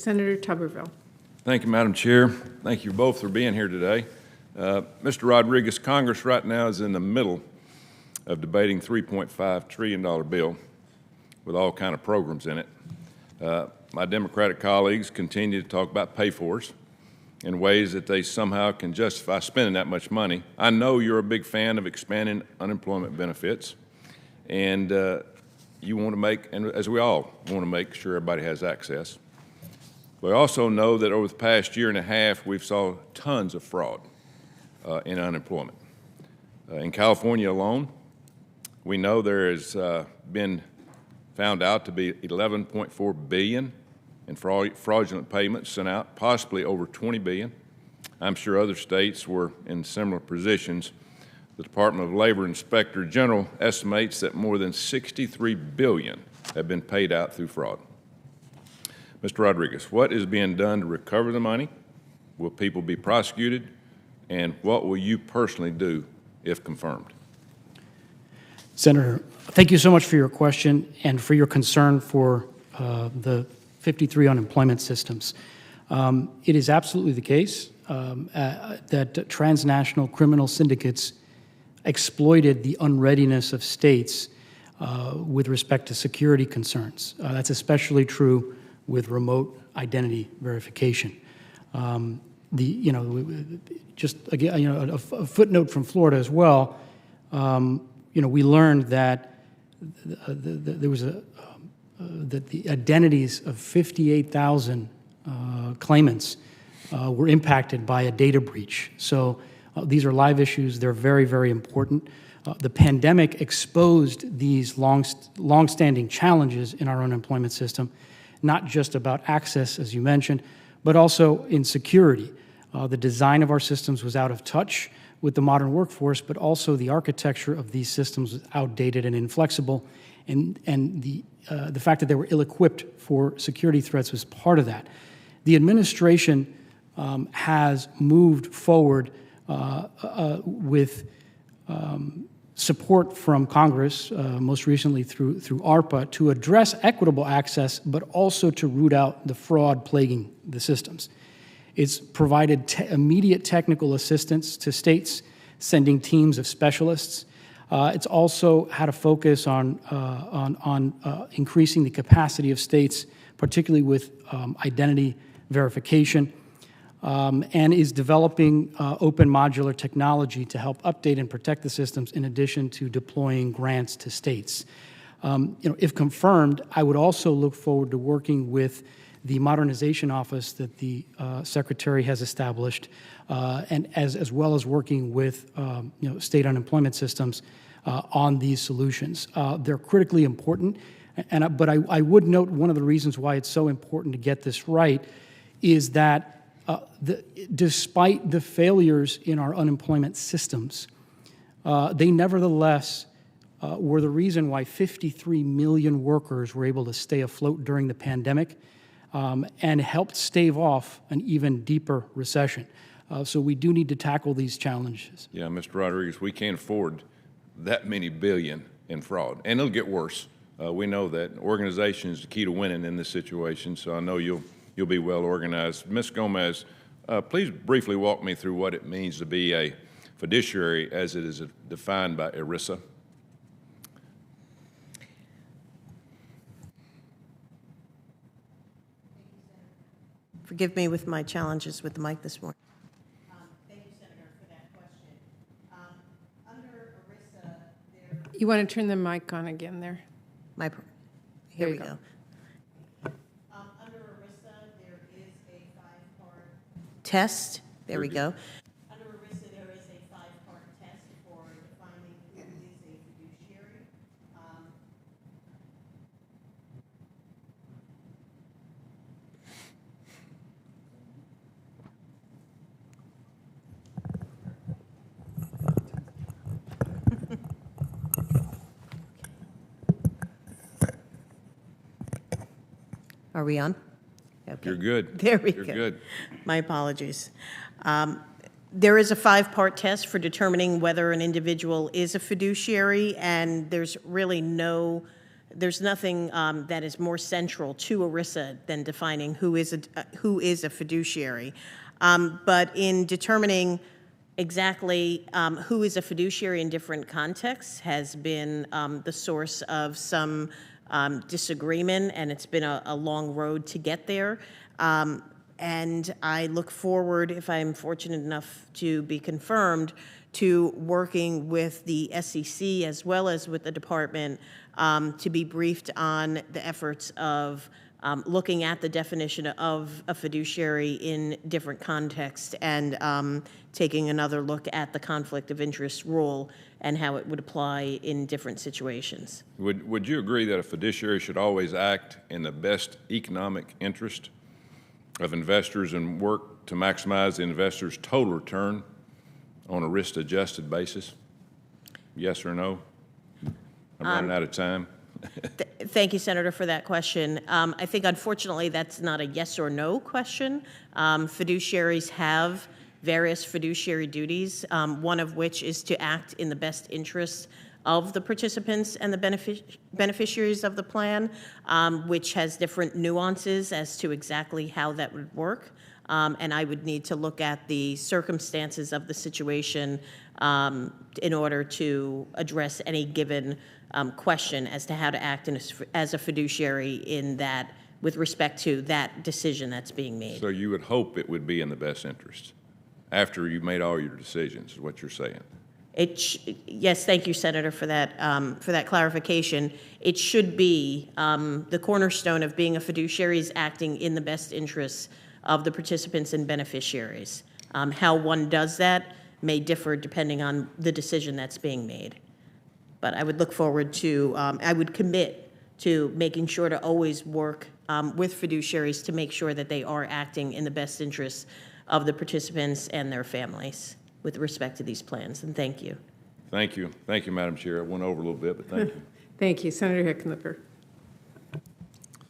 Senator Tuberville. Thank you, Madam Chair. Thank you both for being here today. Mr. Rodriguez, Congress right now is in the middle of debating $3.5 trillion bill with all kind of programs in it. My Democratic colleagues continue to talk about pay-fors in ways that they somehow can justify spending that much money. I know you're a big fan of expanding unemployment benefits, and you want to make, and as we all want to make sure everybody has access. We also know that over the past year and a half, we've saw tons of fraud in unemployment. In California alone, we know there has been found out to be $11.4 billion in fraudulent payments sent out, possibly over $20 billion. I'm sure other states were in similar positions. The Department of Labor Inspector General estimates that more than $63 billion have been paid out through fraud. Mr. Rodriguez, what is being done to recover the money? Will people be prosecuted? And what will you personally do if confirmed? Senator, thank you so much for your question and for your concern for the 53 unemployment systems. It is absolutely the case that transnational criminal syndicates exploited the unreadiness of states with respect to security concerns. That's especially true with remote identity verification. Just again, a footnote from Florida as well. We learned that there was that the identities of 58,000 claimants were impacted by a data breach. So these are live issues. They're very, very important. The pandemic exposed these long-standing challenges in our unemployment system, not just about access, as you mentioned, but also in security. The design of our systems was out of touch with the modern workforce, but also the architecture of these systems was outdated and inflexible, and the fact that they were ill-equipped for security threats was part of that. The administration has moved forward with support from Congress, most recently through ARPA, to address equitable access, but also to root out the fraud plaguing the systems. It's provided immediate technical assistance to states, sending teams of specialists. It's also had a focus on increasing the capacity of states, particularly with identity verification, and is developing open modular technology to help update and protect the systems in addition to deploying grants to states. If confirmed, I would also look forward to working with the modernization office that the Secretary has established, and as well as working with state unemployment systems on these solutions. They're critically important, but I would note one of the reasons why it's so important to get this right is that despite the failures in our unemployment systems, they nevertheless were the reason why 53 million workers were able to stay afloat during the pandemic and helped stave off an even deeper recession. So we do need to tackle these challenges. Yeah, Mr. Rodriguez, we can't afford that many billion in fraud, and it'll get worse. We know that organization is the key to winning in this situation, so I know you'll be well organized. Ms. Gomez, please briefly walk me through what it means to be a fiduciary as it is defined by ERISA. Forgive me with my challenges with the mic this morning. Thank you, Senator, for that question. Under ERISA, you want to turn the mic on again there? Here we go. Under ERISA, there is a five-part Test. There we go. Under ERISA, there is a five-part test for defining who is a fiduciary. Are we on? Okay. You're good. There we go. You're good. My apologies. There is a five-part test for determining whether an individual is a fiduciary, and there's really no there's nothing that is more central to ERISA than defining who is a fiduciary. But in determining exactly who is a fiduciary in different contexts has been the source of some disagreement, and it's been a long road to get there. And I look forward, if I'm fortunate enough to be confirmed, to working with the SEC as well as with the department to be briefed on the efforts of looking at the definition of a fiduciary in different contexts and taking another look at the conflict of interest rule and how it would apply in different situations. Would you agree that a fiduciary should always act in the best economic interest of investors and work to maximize the investor's total return on a risk-adjusted basis? Yes or no? I'm running out of time. Thank you, Senator, for that question. I think, unfortunately, that's not a yes or no question. Fiduciaries have various fiduciary duties, one of which is to act in the best interests of the participants and the beneficiaries of the plan, which has different nuances as to exactly how that would work. And I would need to look at the circumstances of the situation in order to address any given question as to how to act as a fiduciary in that, with respect to that decision that's being made. So you would hope it would be in the best interest after you've made all your decisions, is what you're saying? Yes, thank you, Senator, for that clarification. It should be the cornerstone of being a fiduciary is acting in the best interests of the participants and beneficiaries. How one does that may differ depending on the decision that's being made. But I would look forward to, I would commit to making sure to always work with fiduciaries to make sure that they are acting in the best interests of the participants and their families with respect to these plans. And thank you. Thank you. Thank you, Madam Chair. I went over a little bit, but thank you. Thank you. Senator Hickenlooper.